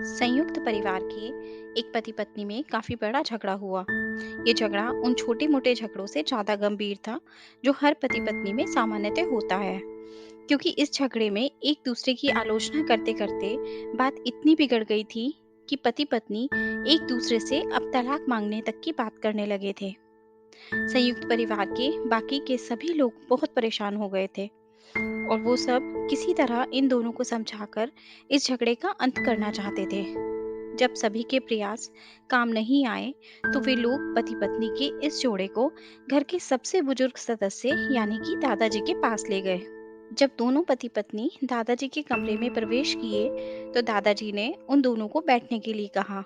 संयुक्त परिवार के एक पति पत्नी में काफी बड़ा झगड़ा हुआ। ये झगड़ा उन छोटे मोटे झगड़ों से ज्यादा गंभीर था जो हर पति पत्नी में सामान्यतः होता है। क्योंकि इस झगड़े में एक दूसरे की आलोचना करते करते बात इतनी बिगड़ गई थी कि पति पत्नी एक दूसरे से अब तलाक मांगने तक की बात करने लगे थे। संयुक्त परिवार के बाकी के सभी लोग बहुत परेशान हो गए थे और वो सब किसी तरह इन दोनों को समझाकर इस झगड़े का अंत करना चाहते थे। जब सभी के प्रयास काम नहीं आए तो वे लोग पति पत्नी के इस जोड़े को घर के सबसे बुजुर्ग सदस्य यानी कि दादाजी के पास ले गए। जब दोनों पति पत्नी दादाजी के कमरे में प्रवेश किए तो दादाजी ने उन दोनों को बैठने के लिए कहा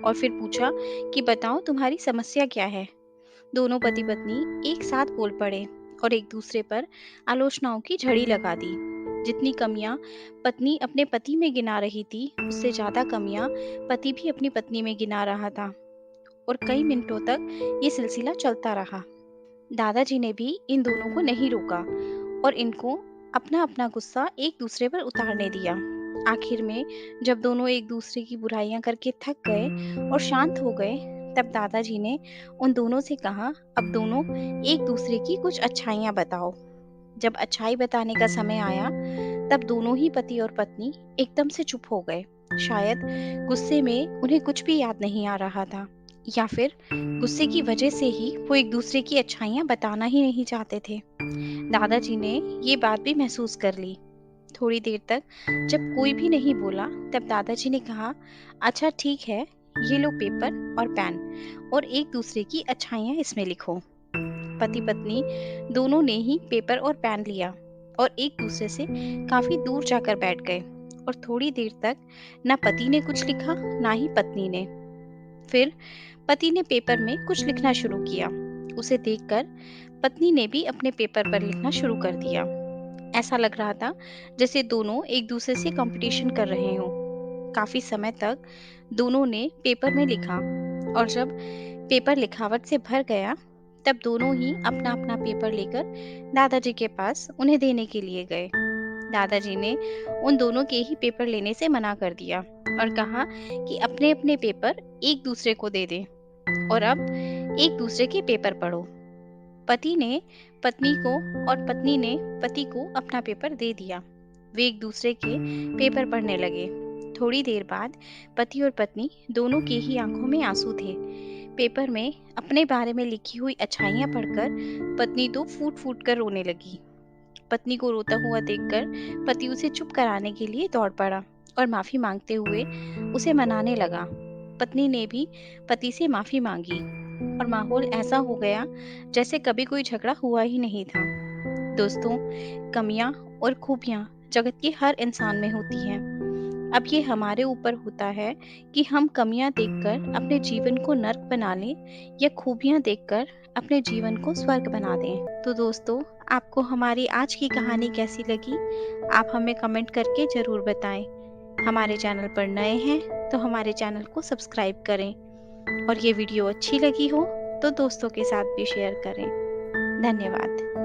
और फिर पूछा कि बताओ तुम्हारी समस्या क्या है। दोनों पति पत्नी एक साथ बोल पड़े और एक दूसरे पर आलोचनाओं की झड़ी लगा दी। जितनी कमियां पत्नी अपने पति में गिना रही थी, उससे ज्यादा कमियां पति भी अपनी पत्नी में गिना रहा था और कई मिनटों तक ये सिलसिला चलता रहा। दादाजी ने भी इन दोनों को नहीं रोका और इनको अपना अपना गुस्सा एक दूसरे पर उतारने दिया। आखिर में जब दोनों एक दूसरे की बुराइयां करके थक गए और शांत हो गए, तब दादाजी ने उन दोनों से कहा, अब दोनों एक दूसरे की कुछ अच्छाइयां बताओ। जब अच्छाई बताने का समय आया, तब दोनों ही पति और पत्नी एकदम से चुप हो गए। शायद गुस्से में उन्हें कुछ भी याद नहीं आ रहा था, या फिर गुस्से की वजह से ही वो एक दूसरे की अच्छाइयां बताना ही नहीं चाहते थे। दादाजी ने ये बात भी महसूस कर ली। थोड़ी देर तक जब कोई भी नहीं बोला, तब दादाजी ने कहा, अच्छा ठीक है, ये लो पेपर और पेन और एक दूसरे की अच्छाइयां इसमें लिखो। पति पत्नी दोनों ने ही पेपर और पेन लिया और एक दूसरे से काफी दूर जाकर बैठ गए और थोड़ी देर तक ना पति ने कुछ लिखा ना ही पत्नी ने। फिर पति ने पेपर में कुछ लिखना शुरू किया। उसे देखकर पत्नी ने भी अपने पेपर पर लिखना शुरू कर दिया। ऐसा लग रहा था जैसे दोनों एक दूसरे से कंपटीशन कर रहे हों। काफी समय तक दोनों ने पेपर में लिखा और जब पेपर लिखावट से भर गया, तब दोनों ही अपना अपना पेपर लेकर दादाजी के पास उन्हें देने के लिए गए। दादाजी ने उन दोनों के ही पेपर लेने से मना कर दिया और कहा कि अपने अपने पेपर एक दूसरे को दे दें और अब एक दूसरे के पेपर पढ़ो। पति ने पत्नी को और पत्नी ने पति को अपना पेपर दे दिया। वे एक दूसरे के पेपर पढ़ने लगे। थोड़ी देर बाद पति और पत्नी दोनों के ही आंखों में आंसू थे। पेपर में अपने बारे में लिखी हुई अच्छाइयां पढ़कर पत्नी तो फूट फूट कर रोने लगी। पत्नी को रोता हुआ देखकर पति उसे चुप कराने के लिए दौड़ पड़ा और माफी मांगते हुए उसे मनाने लगा। पत्नी ने भी पति से माफी मांगी और माहौल ऐसा हो गया जैसे कभी कोई झगड़ा हुआ ही नहीं था। दोस्तों, कमियां और खूबियां जगत के हर इंसान में होती हैं। अब ये हमारे ऊपर होता है कि हम कमियां देखकर अपने जीवन को नर्क बना लें या खूबियां देखकर अपने जीवन को स्वर्ग बना दें। तो दोस्तों, आपको हमारी आज की कहानी कैसी लगी? आप हमें कमेंट करके ज़रूर बताएं। हमारे चैनल पर नए हैं तो हमारे चैनल को सब्सक्राइब करें और ये वीडियो अच्छी लगी हो तो दोस्तों के साथ भी शेयर करें। धन्यवाद।